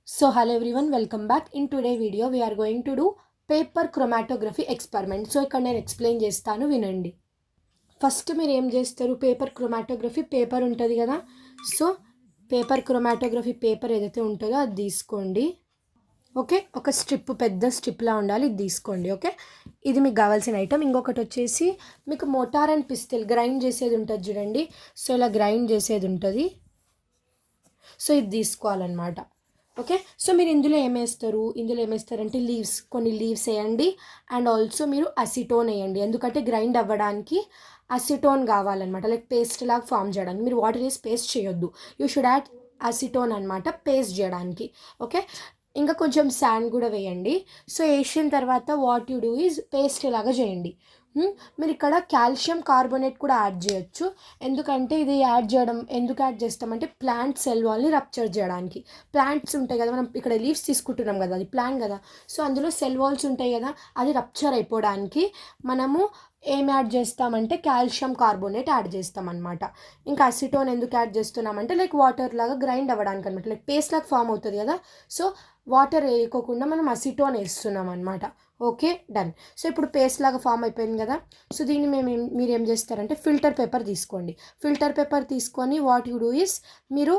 So hello everyone, welcome back. In today's video we are going to do paper chromatography experiment. So ఇక్కడ నేను explain చేస్తాను వినండి. First మీరు ఏం చేస్తారు, పేపర్ క్రోమాటోగ్రఫీ పేపర్ ఉంటుంది కదా. సో పేపర్ క్రోమాటోగ్రఫీ పేపర్ ఏదైతే ఉంటుందో అది తీసుకోండి. ఓకే, ఒక స్ట్రిప్ పెద్ద స్ట్రిప్లా ఉండాలి, ఇది తీసుకోండి. ఓకే, ఇది మీకు కావాల్సిన ఐటమ్. ఇంకొకటి వచ్చేసి మీకు మోటార్ అండ్ పిస్టల్ గ్రైండ్ చేసేది ఉంటుంది చూడండి. సో ఇలా గ్రైండ్ చేసేది ఉంటుంది. సో ఇది తీసుకోవాలన్నమాట. ఓకే, సో మీరు ఇందులో ఏమేస్తారంటే లీవ్స్, కొన్ని లీవ్స్ వేయండి. అండ్ ఆల్సో మీరు అసిటోన్ వేయండి, ఎందుకంటే గ్రైండ్ అవ్వడానికి అసిటోన్ కావాలన్నమాట. లైక్ పేస్ట్ లాగా ఫామ్ చేయడానికి. మీరు వాటర్ వేసి పేస్ట్ చేయొద్దు, యూ షుడ్ యాడ్ అసిటోన్ అనమాట పేస్ట్ చేయడానికి. ఓకే, ఇంకా కొంచెం శాండ్ కూడా వేయండి. సో వేసిన తర్వాత what you do is paste లాగా చేయండి. మీరు ఇక్కడ కాల్షియం కార్బోనేట్ కూడా యాడ్ చేయొచ్చు. ఎందుకంటే ఇది ఎందుకు యాడ్ చేస్తామంటే ప్లాంట్ సెల్ వాల్ని రప్చర్ చేయడానికి. ప్లాంట్స్ ఉంటాయి కదా, మనం ఇక్కడ లీవ్స్ తీసుకుంటున్నాం కదా, అది ప్లాంట్ కదా. సో అందులో సెల్ వాల్స్ ఉంటాయి కదా, అది రప్చర్ అయిపోవడానికి మనము ఏం యాడ్ చేస్తామంటే కాల్షియం కార్బోనేట్ యాడ్ చేస్తామన్నమాట. ఇంకా అసిటోన్ ఎందుకు యాడ్ చేస్తున్నామంటే లైక్ వాటర్ లాగా గ్రైండ్ అవ్వడానికి అనమాట. లైక్ పేస్ట్ లాగా ఫామ్ అవుతుంది కదా. సో వాటర్ వేయకోకుండా మనం అసిటోన్ వేస్తున్నాం అనమాట. Okay, done. సో ఇప్పుడు పేస్ట్ లాగా ఫామ్ అయిపోయింది కదా. సో దీన్ని మీరు ఏం చేస్తారంటే ఫిల్టర్ పేపర్ తీసుకోండి. ఫిల్టర్ పేపర్ తీసుకొని వాట్ యూ డూ ఇస్, మీరు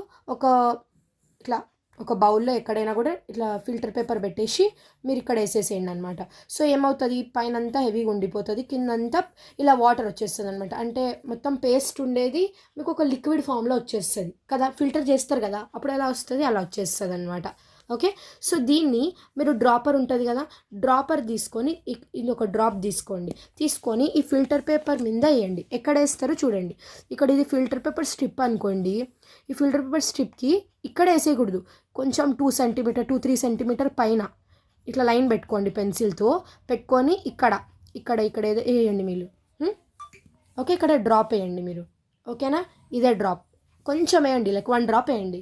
ఒక బౌల్లో ఎక్కడైనా కూడా ఇట్లా ఫిల్టర్ పేపర్ పెట్టేసి మీరు ఇక్కడ వేసేసేయండి అనమాట. సో ఏమవుతుంది, పైన అంతా హెవీగా ఉండిపోతుంది, కిందంతా ఇలా వాటర్ వచ్చేస్తుంది అనమాట. అంటే మొత్తం పేస్ట్ ఉండేది మీకు ఒక లిక్విడ్ ఫామ్లో వచ్చేస్తుంది కదా. ఫిల్టర్ చేస్తారు కదా, అప్పుడు ఎలా వస్తుంది, అలా వచ్చేస్తుంది అనమాట. ఓకే, సో దీన్ని మీరు డ్రాపర్ ఉంటుంది కదా, డ్రాపర్ తీసుకొని ఇది ఒక డ్రాప్ తీసుకొని ఈ ఫిల్టర్ పేపర్ మీద వేయండి. ఎక్కడ వేస్తారో చూడండి. ఇక్కడ ఇది ఫిల్టర్ పేపర్ స్ట్రిప్ అనుకోండి. ఈ ఫిల్టర్ పేపర్ స్ట్రిప్కి ఇక్కడ వేసేయకూడదు, కొంచెం 2-3 సెంటీమీటర్ పైన ఇట్లా లైన్ పెట్టుకోండి. పెన్సిల్తో పెట్టుకొని ఇక్కడ ఏదో వేయండి మీరు. ఓకే, ఇక్కడ డ్రాప్ వేయండి మీరు. ఓకేనా, ఇదే డ్రాప్ కొంచెం వేయండి, లైక్ 1 డ్రాప్ వేయండి.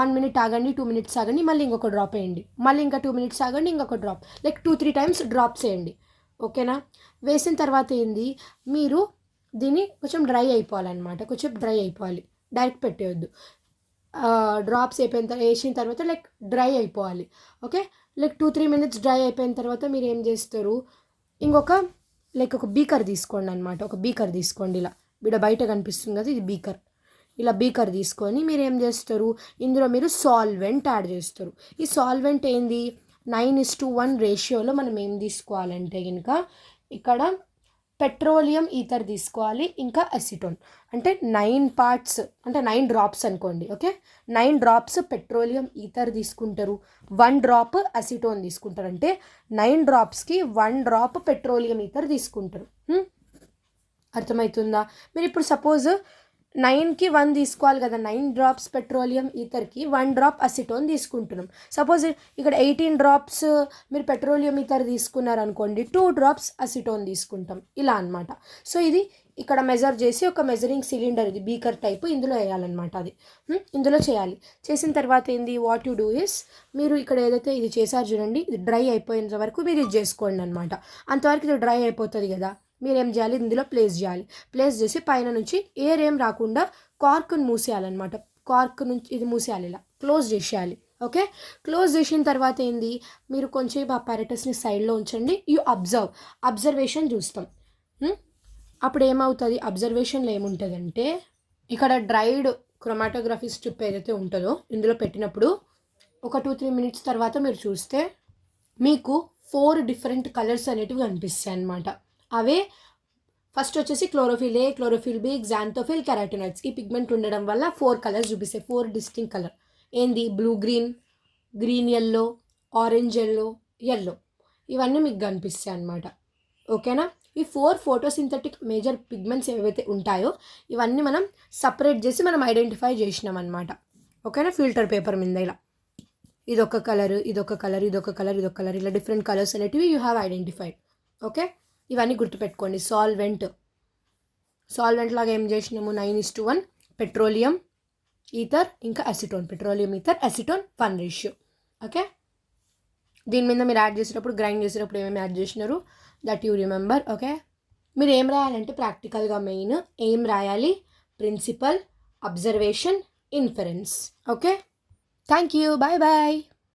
1 మినిట్ ఆగండి, 2 మినిట్స్ ఆగండి, మళ్ళీ ఇంకొక డ్రాప్ వేయండి, మళ్ళీ ఇంకా 2 మినిట్స్ ఆగండి, ఇంకొక డ్రాప్. లైక్ 2-3 టైమ్స్ డ్రాప్స్ వేయండి. ఓకేనా, వేసిన తర్వాత ఏంది, మీరు దీన్ని కొంచెం డ్రై అయిపోవాలన్నమాట. కొంచెం డ్రై అయిపోవాలి, డైరెక్ట్ పెట్టేయొద్దు. డ్రాప్స్ వేసిన తర్వాత లైక్ డ్రై అయిపోవాలి. ఓకే, లైక్ 2-3 మినిట్స్ డ్రై అయిపోయిన తర్వాత మీరు ఏం చేస్తారు, ఒక బీకర్ తీసుకోండి అనమాట. ఒక బీకర్ తీసుకోండి, ఇలా బయట కనిపిస్తుంది కదా, ఇది బీకర్. ఇలా బీకర్ తీసుకొని మీరు ఏం చేస్తారు, ఇందులో మీరు సాల్వెంట్ యాడ్ చేస్తారు. ఈ సాల్వెంట్ ఏంది, 9:1 రేషియోలో మనం ఏం తీసుకోవాలంటే కనుక ఇక్కడ పెట్రోలియం ఈథర్ తీసుకోవాలి, ఇంకా అసిటోన్. అంటే 9 పార్ట్స్, అంటే 9 డ్రాప్స్ అనుకోండి. ఓకే, 9 డ్రాప్స్ పెట్రోలియం ఈథర్ తీసుకుంటారు, 1 డ్రాప్ అసిటోన్ తీసుకుంటారు. అంటే 9 డ్రాప్స్కి 1 డ్రాప్ పెట్రోలియం ఈథర్ తీసుకుంటారు. అర్థమవుతుందా? మీరు ఇప్పుడు సపోజ్ 9కి 1 తీసుకోవాలి కదా, 9 డ్రాప్స్ పెట్రోలియం ఈథర్కి 1 డ్రాప్ అసిటోన్ తీసుకుంటున్నాం. సపోజ్ ఇక్కడ 18 డ్రాప్స్ మీరు పెట్రోలియం ఈథర్ తీసుకున్నారనుకోండి, 2 డ్రాప్స్ అసిటోన్ తీసుకుంటాం, ఇలా అనమాట. సో ఇది ఇక్కడ మెజర్ చేసి ఒక మెజరింగ్ సిలిండర్, ఇది బీకర్ టైపు, ఇందులో వేయాలన్నమాట. అది ఇందులో చేయాలి. చేసిన తర్వాత ఏంది, వాట్ యు డూ ఇస్, మీరు ఇక్కడ ఏదైతే ఇది చేశారు చూడండి, ఇది డ్రై అయిపోయేంత వరకు మీరు ఇది చేసుకోండి అనమాట. అంతవరకు ఇది డ్రై అయిపోతుంది కదా, మీరు ఏం చేయాలి, ఇందులో ప్లేస్ చేసి పైన నుంచి ఎయిర్ ఏం రాకుండా కార్క్ను మూసేయాలన్నమాట. కార్క్ నుంచి ఇది మూసేయాలి, ఇలా క్లోజ్ చేసేయాలి. ఓకే, క్లోజ్ చేసిన తర్వాత ఏంది, మీరు కొంచెం ఆ పారెటస్ని సైడ్లో ఉంచండి. అబ్జర్వేషన్ చూస్తాం. అప్పుడు ఏమవుతుంది, అబ్జర్వేషన్లో ఏముంటుందంటే ఇక్కడ డ్రైడ్ క్రోమాటోగ్రఫీ స్ట్రిప్ ఏదైతే ఉంటుందో ఇందులో పెట్టినప్పుడు ఒక 2-3 మినిట్స్ తర్వాత మీరు చూస్తే మీకు 4 డిఫరెంట్ కలర్స్ అనేటివి కనిపిస్తాయి అన్నమాట. అవే ఫస్ట్ వచ్చేసి క్లోరోఫిల్ ఏ, క్లోరోఫిల్ బి, గ్జాంథోఫిల్, కెరాటినాయిడ్స్. ఈ పిగ్మెంట్ ఉండడం వల్ల 4 కలర్స్ చూపిస్తాయి, 4 డిస్టింక్ట్ కలర్. ఏంది, blue green, green yellow, orange yellow, ఇవన్నీ మీకు కనిపిస్తాయి అన్నమాట. ఓకేనా, ఈ 4 ఫోటోసింథటిక్ మేజర్ పిగ్మెంట్స్ ఏవైతే ఉంటాయో ఇవన్నీ మనం సపరేట్ చేసి మనం ఐడెంటిఫై చేసినాం అనమాట. ఓకేనా, ఫిల్టర్ పేపర్ మీద ఇలా ఇదొక కలర్, ఇదొక కలర్, ఇదొక కలర్, ఇదొక కలర్, ఇలా డిఫరెంట్ కలర్స్ అనేటివి యూ హ్యావ్ ఐడెంటిఫైడ్. ఓకే, ఇవన్నీ గుర్తుపెట్టుకోండి. సాల్వెంట్ లాగా ఏం చేసినాము, 9:1 పెట్రోలియం ఈథర్ ఇంకా acetone, petroleum ether acetone 1 ratio. Okay, దీని మీద మీరు యాడ్ చేసేటప్పుడు, గ్రైండ్ చేసేటప్పుడు ఏమేమి యాడ్ చేసినారు, దట్ యూ రిమెంబర్. ఓకే, మీరు ఏం రాయాలంటే ప్రాక్టికల్గా మెయిన్ ఏం రాయాలి, principle, observation, inference. Okay, thank you, bye bye.